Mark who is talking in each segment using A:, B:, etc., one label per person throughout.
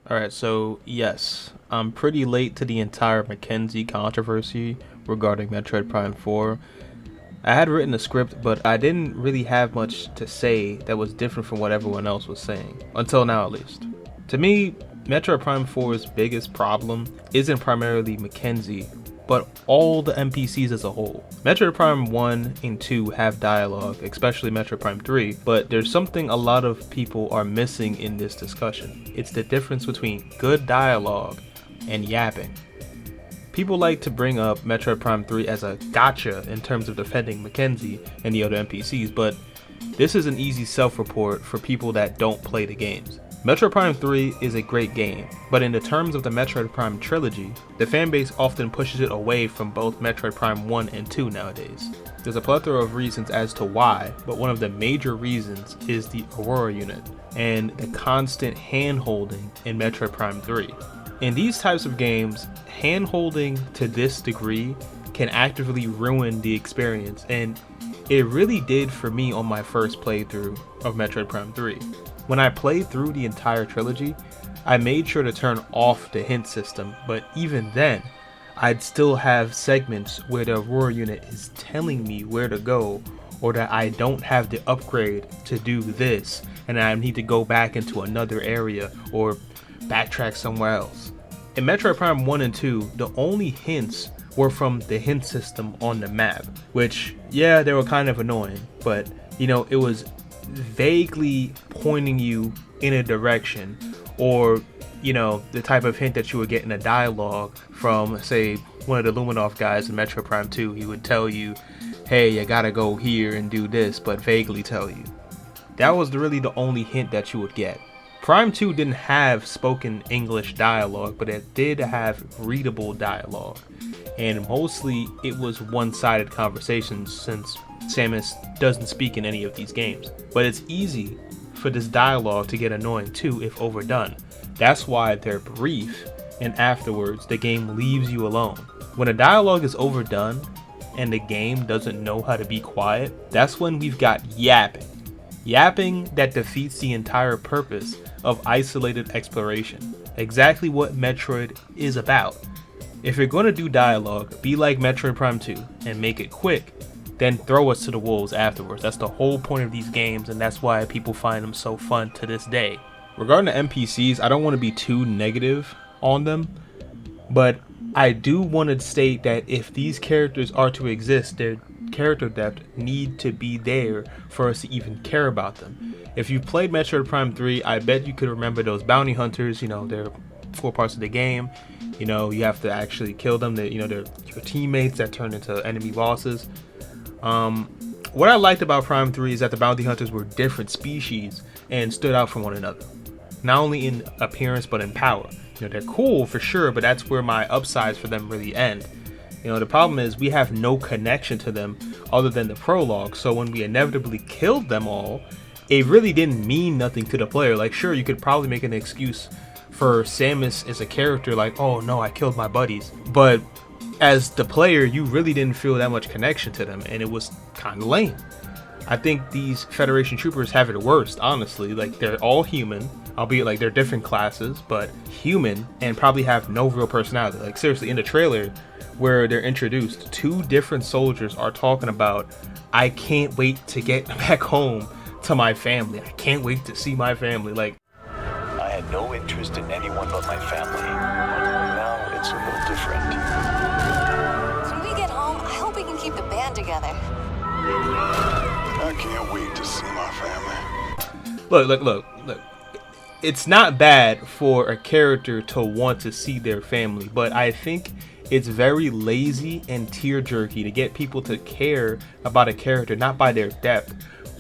A: Alright, so yes, I'm pretty late to the entire Mackenzie controversy regarding Metroid Prime 4. I had written a script, but I didn't really have much to say that was different from what everyone else was saying, until now at least. To me, Metroid Prime 4's biggest problem isn't primarily Mackenzie, but all the NPCs as a whole. Metroid Prime 1 and 2 have dialogue, especially Metroid Prime 3, but there's something a lot of people are missing in this discussion. It's the difference between good dialogue and yapping. People like to bring up Metroid Prime 3 as a gotcha in terms of defending Mackenzie and the other NPCs, but this is an easy self-report for people that don't play the games. Metroid Prime 3 is a great game, but in the terms of the Metroid Prime trilogy, the fanbase often pushes it away from both Metroid Prime 1 and 2 nowadays. There's a plethora of reasons as to why, but one of the major reasons is the Aurora unit and the constant hand-holding in Metroid Prime 3. In these types of games, hand-holding to this degree can actively ruin the experience, and it really did for me on my first playthrough of Metroid Prime 3. When I played through the entire trilogy, I made sure to turn off the hint system, but even then, I'd still have segments where the Aurora unit is telling me where to go, or that I don't have the upgrade to do this, and I need to go back into another area, or backtrack somewhere else. In Metroid Prime 1 and 2, the only hints were from the hint system on the map, which, yeah, they were kind of annoying, but, it was vaguely pointing you in a direction, or the type of hint that you would get in a dialogue from, say, one of the Luminoff guys in Metroid Prime 2. He would tell you, hey, you gotta go here and do this, but vaguely tell you. That was really the only hint that you would get. Prime 2 didn't have spoken English dialogue, but it did have readable dialogue, and mostly it was one-sided conversations since Samus doesn't speak in any of these games. But it's easy for this dialogue to get annoying too if overdone. That's why they're brief, and afterwards the game leaves you alone. When a dialogue is overdone and the game doesn't know how to be quiet, that's when we've got yapping. Yapping that defeats the entire purpose of isolated exploration. Exactly what Metroid is about. If you're going to do dialogue, be like Metroid Prime 2 and make it quick, then throw us to the wolves afterwards. That's the whole point of these games, and that's why people find them so fun to this day. Regarding the NPCs, I don't want to be too negative on them, but I do want to state that if these characters are to exist, their character depth need to be there for us to even care about them. If you've played Metroid Prime 3, I bet you could remember those bounty hunters. They're 4 parts of the game. You have to actually kill them. They're your teammates that turn into enemy bosses. What I liked about Prime 3 is that the bounty hunters were different species and stood out from one another, not only in appearance but in power. They're cool for sure, but that's where my upsides for them really end. The problem is we have no connection to them other than the prologue, so when we inevitably killed them all, it really didn't mean nothing to the player. Like, sure, you could probably make an excuse for Samus as a character, like, oh no, I killed my buddies, but as the player, you really didn't feel that much connection to them, and it was kind of lame. I think these Federation troopers have it worst, honestly. Like, they're all human, albeit like they're different classes, but human, and probably have no real personality. Like, seriously, in the trailer where they're introduced, 2 different soldiers are talking about, I can't wait to get back home to my family. I can't wait to see my family. Like,
B: I had no interest in anyone but my family. Now it's a little different.
C: When we get home, I hope we can keep the band together.
D: I can't wait to see my family.
A: Look. It's not bad for a character to want to see their family, but I think it's very lazy and tear-jerky to get people to care about a character, not by their depth,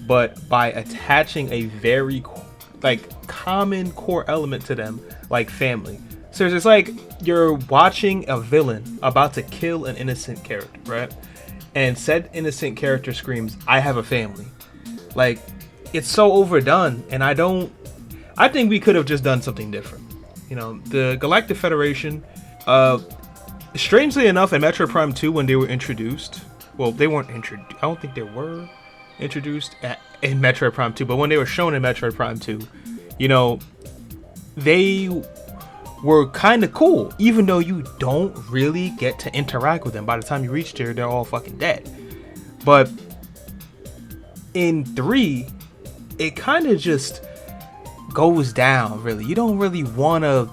A: but by attaching a very common core element to them, like family. So it's like you're watching a villain about to kill an innocent character, right? And said innocent character screams, I have a family. Like, it's so overdone, and I think we could have just done something different. The Galactic Federation, strangely enough, in Metroid Prime 2, when they were introduced, well, they weren't introduced, I don't think they were introduced in Metroid Prime 2, but when they were shown in Metroid Prime 2, they were kind of cool, even though you don't really get to interact with them. By the time you reach there, they're all fucking dead. But in 3, it kind of just goes down, really. You don't really want to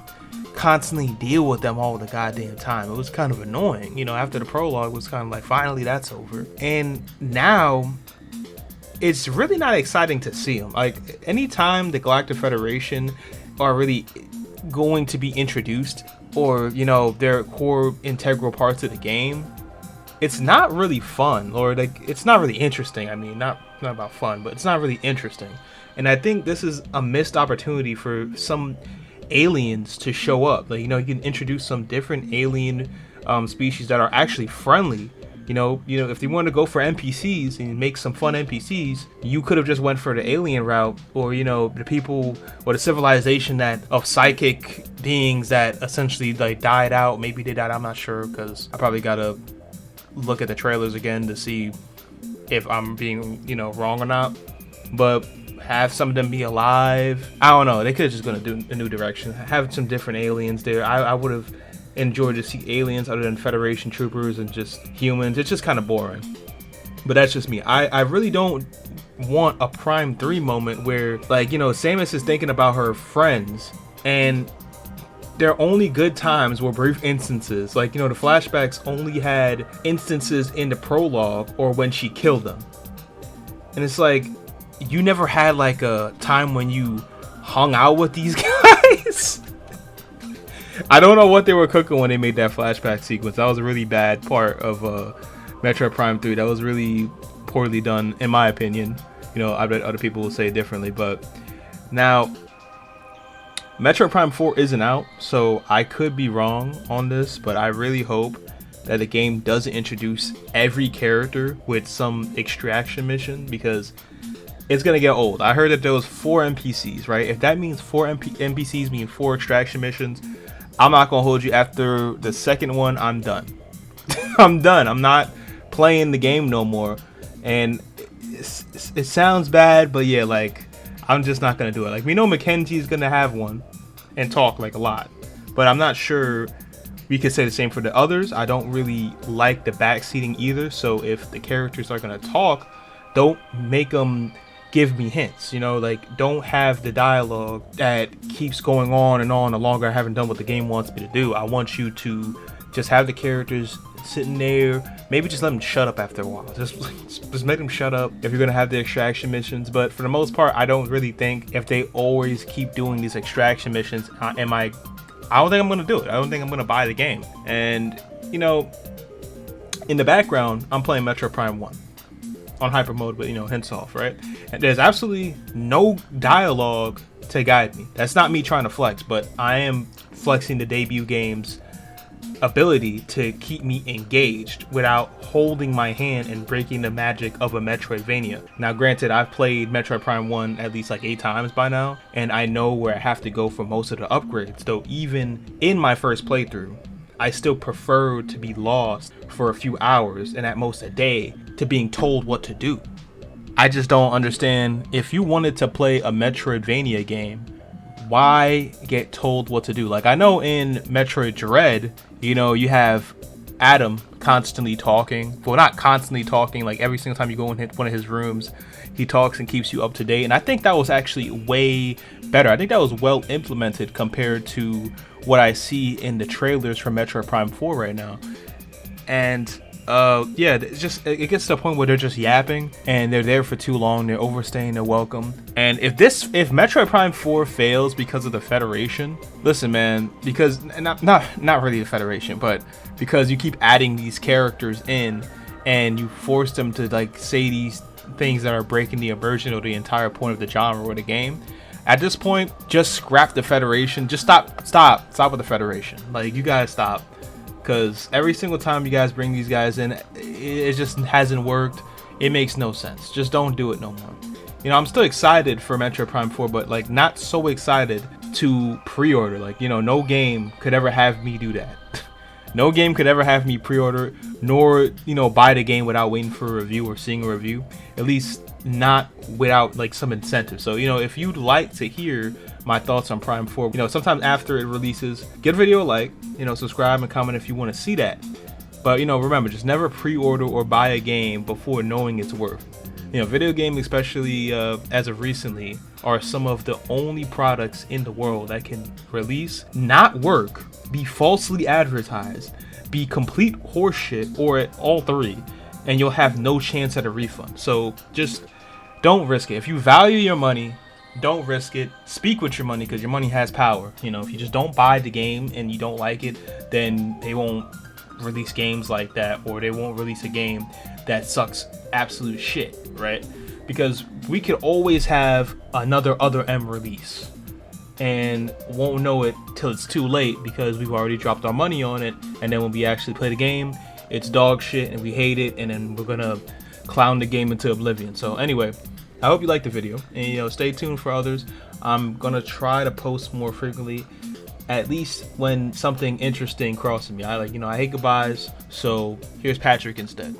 A: constantly deal with them all the goddamn time. It was kind of annoying, you know. After the prologue was kind of like, finally that's over. And now it's really not exciting to see them. Like, anytime the Galactic Federation are really going to be introduced, or, you know, they're core integral parts of the game, it's not really fun, or like, it's not really interesting. I mean, not about fun, but it's not really interesting. And I think this is a missed opportunity for some aliens to show up. Like, you know, you can introduce some different alien species that are actually friendly. You know, if you want to go for NPCs and make some fun NPCs, you could have just went for the alien route, or, you know, the people or the civilization that of psychic beings that essentially like died out. Maybe they died, I'm not sure, because I probably gotta look at the trailers again to see if I'm being, you know, wrong or not. But have some of them be alive. I don't know. They could have just gone a new direction. Have some different aliens there. I would have enjoyed to see aliens other than Federation troopers and just humans. It's just kind of boring. But that's just me. I really don't want a Prime 3 moment where, like, you know, Samus is thinking about her friends, and their only good times were brief instances. Like, you know, the flashbacks only had instances in the prologue or when she killed them. And it's like, you never had like a time when you hung out with these guys. I don't know what they were cooking when they made that flashback sequence. That was a really bad part of Metroid Prime 3. That was really poorly done, in my opinion. You know, I bet other people will say it differently. But now, Metroid Prime 4 isn't out, so I could be wrong on this, but I really hope that the game doesn't introduce every character with some extraction mission, because it's gonna get old. I heard that there was 4 NPCs, right? If that means 4 NPCs mean 4 extraction missions, I'm not gonna hold you. After the second one, I'm done. I'm done. I'm not playing the game no more. And it sounds bad, but yeah, like, I'm just not gonna do it. Like, we know Mackenzie's gonna have one and talk like a lot, but I'm not sure we could say the same for the others. I don't really like the backseating either. So if the characters are gonna talk, don't make them give me hints, you know. Like, don't have the dialogue that keeps going on and on the longer I haven't done what the game wants me to do. I want you to just have the characters sitting there. Maybe just let them shut up after a while. Just make them shut up if you're gonna have the extraction missions. But for the most part, I don't really think, if they always keep doing these extraction missions, I don't think I'm gonna do it. I don't think I'm gonna buy the game. And, you know, in the background, I'm playing Metroid Prime 1 on hyper mode with, you know, hints off, right? And there's absolutely no dialogue to guide me. That's not me trying to flex, but I am flexing the debut game's ability to keep me engaged without holding my hand and breaking the magic of a Metroidvania. Now, granted, I've played Metroid Prime 1 at least like 8 times by now, and I know where I have to go for most of the upgrades, though even in my first playthrough, I still prefer to be lost for a few hours and at most a day to being told what to do. I just don't understand. If you wanted to play a Metroidvania game, why get told what to do? Like, I know in Metroid Dread, you know, you have Adam constantly talking. Well, not constantly talking, like every single time you go in one of his rooms, he talks and keeps you up to date. And I think that was actually way better. I think that was well implemented compared to what I see in the trailers for Metroid Prime 4 right now. And yeah, it gets to the point where they're just yapping and they're there for too long. They're overstaying their welcome. And if Metroid Prime 4 fails because of the Federation, listen, man, because not really the Federation, but because you keep adding these characters in and you force them to like say these things that are breaking the immersion or the entire point of the genre or the game, at this point, just scrap the Federation. Just stop with the Federation. Like, you guys stop. Because every single time you guys bring these guys in, it just hasn't worked. It makes no sense. Just don't do it no more. You know, I'm still excited for Metroid Prime 4, but like not so excited to pre-order. Like, you know, no game could ever have me do that. No game could ever have me pre-order, nor, you know, buy the game without waiting for a review or seeing a review. At least not without like some incentive. So, you know, if you'd like to hear my thoughts on Prime 4. You know, sometimes after it releases, give a video a like, you know, subscribe and comment if you want to see that. But, you know, remember, just never pre-order or buy a game before knowing its worth. You know, video games, especially as of recently, are some of the only products in the world that can release, not work, be falsely advertised, be complete horseshit, or all three, and you'll have no chance at a refund. So just don't risk it. If you value your money, don't risk it. Speak with your money, because your money has power. You know, if you just don't buy the game and you don't like it, then they won't release games like that, or they won't release a game that sucks absolute shit, right? Because we could always have another Other M release and won't know it till it's too late, because we've already dropped our money on it, and then when we actually play the game, it's dog shit and we hate it, and then we're gonna clown the game into oblivion. So anyway, I hope you liked the video, and you know, stay tuned for others. I'm gonna try to post more frequently, at least when something interesting crosses me. I hate goodbyes, so here's Patrick instead.